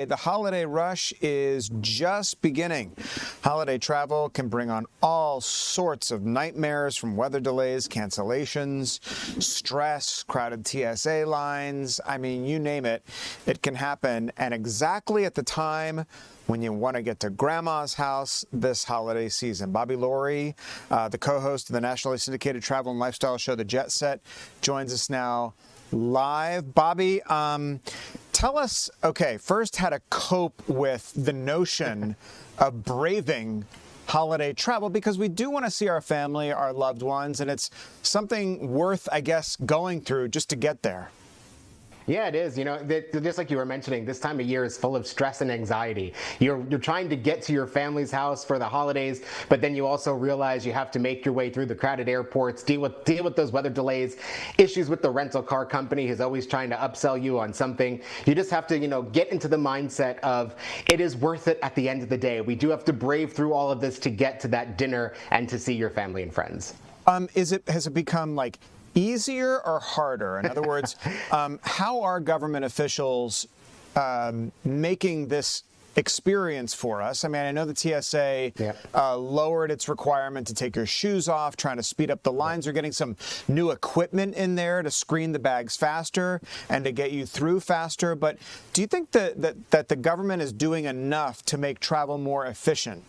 The holiday rush is just beginning. Holiday travel can bring on all sorts of nightmares, from weather delays, cancellations, stress, crowded TSA lines. I mean, you name it, it can happen. And exactly at the time when you want to get to grandma's house this holiday season. Bobby Laurie, the co-host of the nationally syndicated travel and lifestyle show, The Jet Set, joins us now live. Bobby, tell us, okay, first how to cope with the notion of braving holiday travel, because we do want to see our family, our loved ones, and it's something worth, I guess, going through just to get there. Yeah, it is. You know, just like you were mentioning, this time of year is full of stress and anxiety. You're trying to get to your family's house for the holidays, but then you also realize you have to make your way through the crowded airports, deal with those weather delays, issues with the rental car company who's always trying to upsell you on something. You just have to, get into the mindset of it is worth it at the end of the day. We do have to brave through all of this to get to that dinner and to see your family and friends. Has it become like easier or harder? In other words, how are government officials making this experience for us? I mean, I know the TSA lowered its requirement to take your shoes off, trying to speed up the lines. They're getting some new equipment in there to screen the bags faster and to get you through faster. But do you think that the government is doing enough to make travel more efficient?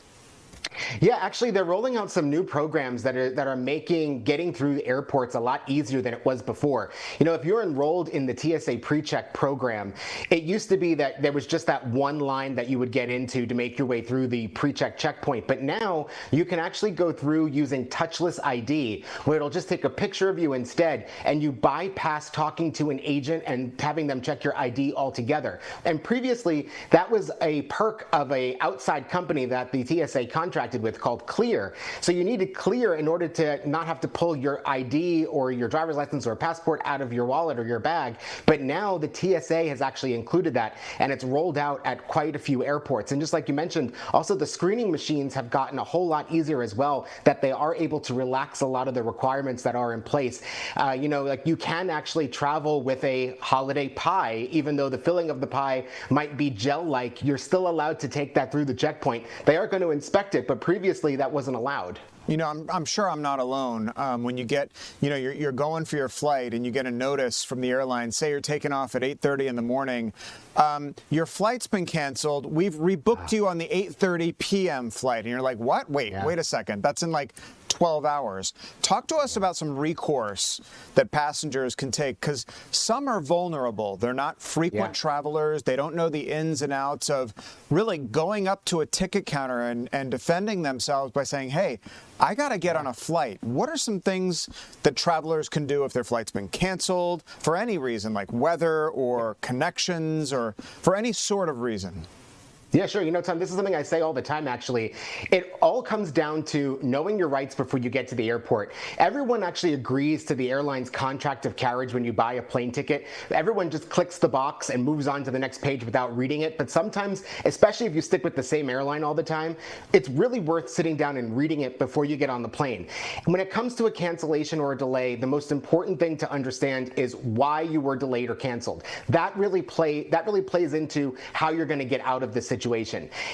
Yeah, actually, they're rolling out some new programs that are making getting through the airports a lot easier than it was before. If you're enrolled in the TSA PreCheck program, it used to be that there was just that one line that you would get into to make your way through the PreCheck checkpoint. But now you can actually go through using touchless ID, where it'll just take a picture of you instead, and you bypass talking to an agent and having them check your ID altogether. And previously, that was a perk of a outside company that the TSA contracted with called Clear. So you needed Clear in order to not have to pull your ID or your driver's license or passport out of your wallet or your bag. But now the TSA has actually included that, and it's rolled out at quite a few airports. And just like you mentioned, also the screening machines have gotten a whole lot easier as well, that they are able to relax a lot of the requirements that are in place. Like you can actually travel with a holiday pie, even though the filling of the pie might be gel-like. You're still allowed to take that through the checkpoint. They are going to inspect it, but previously that wasn't allowed. I'm sure I'm not alone. When you get, you're going for your flight and you get a notice from the airline, say you're taking off at 8:30 in the morning, your flight's been canceled. We've rebooked you on the 8:30 p.m. flight. And you're like, what? Wait a second. That's in like 12 hours. Talk to us about some recourse that passengers can take, because some are vulnerable. They're not frequent travelers. They don't know the ins and outs of really going up to a ticket counter and defending themselves by saying, hey, I got to get on a flight. What are some things that travelers can do if their flight's been canceled for any reason, like weather or connections or for any sort of reason? Yeah, sure. Tom, this is something I say all the time, actually. It all comes down to knowing your rights before you get to the airport. Everyone actually agrees to the airline's contract of carriage when you buy a plane ticket. Everyone just clicks the box and moves on to the next page without reading it. But sometimes, especially if you stick with the same airline all the time, it's really worth sitting down and reading it before you get on the plane. When it comes to a cancellation or a delay, the most important thing to understand is why you were delayed or canceled. That really plays into how you're going to get out of the situation.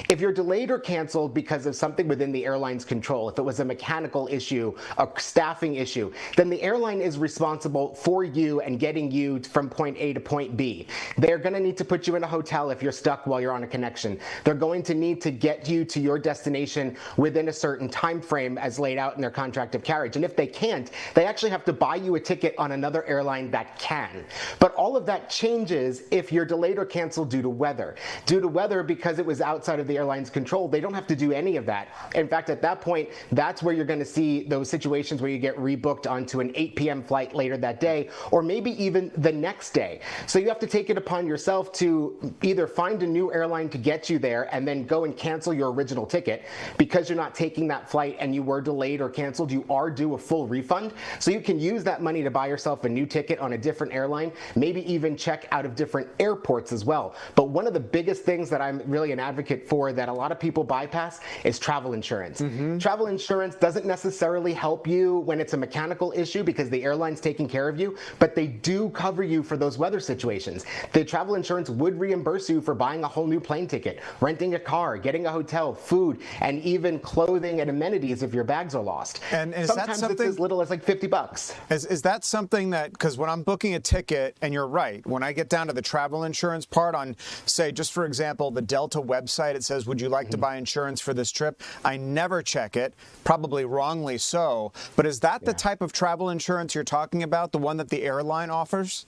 If you're delayed or canceled because of something within the airline's control, if it was a mechanical issue, a staffing issue, then the airline is responsible for you and getting you from point A to point B. They're going to need to put you in a hotel if you're stuck while you're on a connection. They're going to need to get you to your destination within a certain time frame as laid out in their contract of carriage. And if they can't, they actually have to buy you a ticket on another airline that can. But all of that changes if you're delayed or canceled due to weather. Due to weather, because it was outside of the airline's control, they don't have to do any of that. In fact, at that point, that's where you're going to see those situations where you get rebooked onto an 8 p.m. flight later that day, or maybe even the next day. So you have to take it upon yourself to either find a new airline to get you there and then go and cancel your original ticket. Because you're not taking that flight and you were delayed or canceled, you are due a full refund. So you can use that money to buy yourself a new ticket on a different airline, maybe even check out of different airports as well. But one of the biggest things that I'm really really an advocate for that a lot of people bypass is travel insurance. Travel insurance doesn't necessarily help you when it's a mechanical issue because the airline's taking care of you, but they do cover you for those weather situations. The travel insurance would reimburse you for buying a whole new plane ticket, renting a car, getting a hotel, food, and even clothing and amenities if your bags are lost. And is sometimes that something, it's as little as like $50. Is that something that, because when I'm booking a ticket, and you're right, when I get down to the travel insurance part on, say, just for example, the Delta website, it says, would you like to buy insurance for this trip? I never check it, probably wrongly so, but is that the type of travel insurance you're talking about, the one that the airline offers?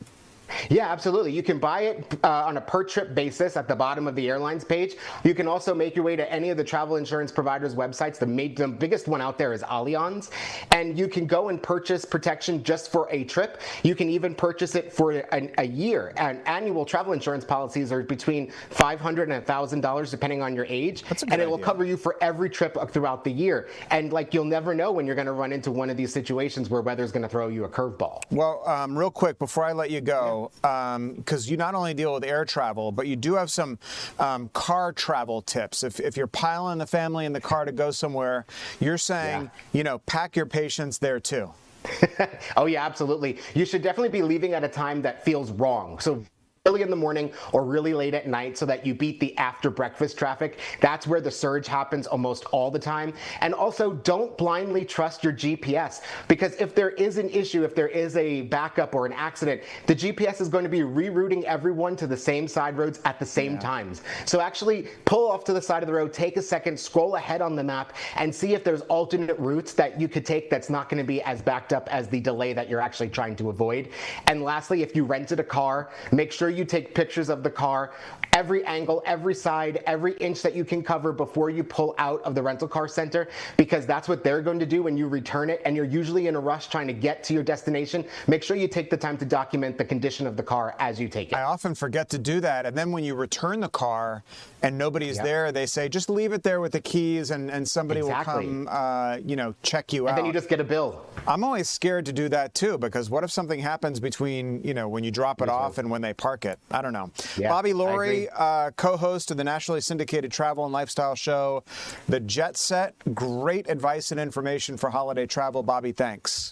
Yeah, absolutely. You can buy it on a per trip basis at the bottom of the airline's page. You can also make your way to any of the travel insurance providers' websites. The biggest one out there is Allianz. And you can go and purchase protection just for a trip. You can even purchase it for a year. And annual travel insurance policies are between $500 and $1,000 depending on your age. That's a good and it will idea. cover you for every trip throughout the year. And like you'll never know when you're going to run into one of these situations where weather's going to throw you a curveball. Well, real quick, before I let you go, because you not only deal with air travel, but you do have some car travel tips. If you're piling the family in the car to go somewhere, you're saying, pack your patience there too. Oh, yeah, absolutely. You should definitely be leaving at a time that feels wrong. So early in the morning or really late at night so that you beat the after breakfast traffic. That's where the surge happens almost all the time. And also don't blindly trust your GPS because if there is an issue, if there is a backup or an accident, the GPS is going to be rerouting everyone to the same side roads at the same times. So actually pull off to the side of the road, take a second, scroll ahead on the map and see if there's alternate routes that you could take that's not going to be as backed up as the delay that you're actually trying to avoid. And lastly, if you rented a car, make sure you take pictures of the car, every angle, every side, every inch that you can cover before you pull out of the rental car center, because that's what they're going to do when you return it and you're usually in a rush trying to get to your destination. Make sure you take the time to document the condition of the car as you take it. I often forget to do that, and then when you return the car and nobody's there, they say, just leave it there with the keys and somebody will come, check you out. And then you just get a bill. I'm always scared to do that too, because what if something happens between, when you drop it off and when they park it? I don't know. Yeah, Bobby Laurie, co-host of the nationally syndicated travel and lifestyle show, The Jet Set. Great advice and information for holiday travel. Bobby, thanks.